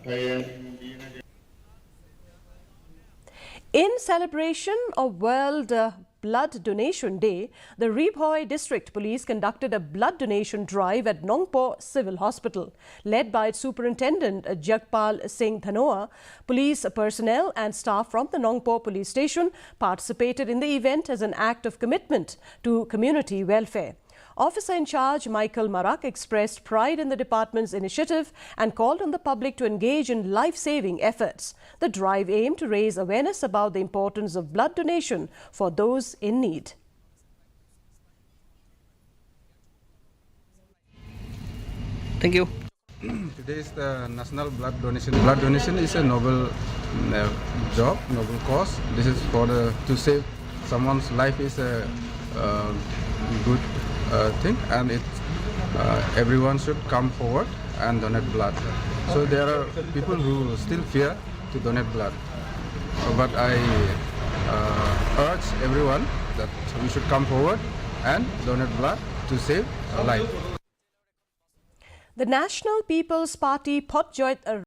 In celebration of World Blood Donation Day, the Bhoi District Police conducted a blood donation drive at Nongpo Civil Hospital. Led by its Superintendent Jagpal Singh Dhanoa, police personnel and staff from the Nongpo Police Station participated in the event as an act of commitment to community welfare. Officer in charge Michael Marak expressed pride in the department's initiative and called on the public to engage in life-saving efforts. The drive aimed to raise awareness about the importance of blood donation for those in need. Thank you. Today is the National Blood Donation. Blood donation is a noble job, noble cause. This is for to save someone's life is a good thing, and everyone should come forward and donate blood. So there are people who still fear to donate blood, but I urge everyone that we should come forward and donate blood to save a life. The National People's Party Potjoit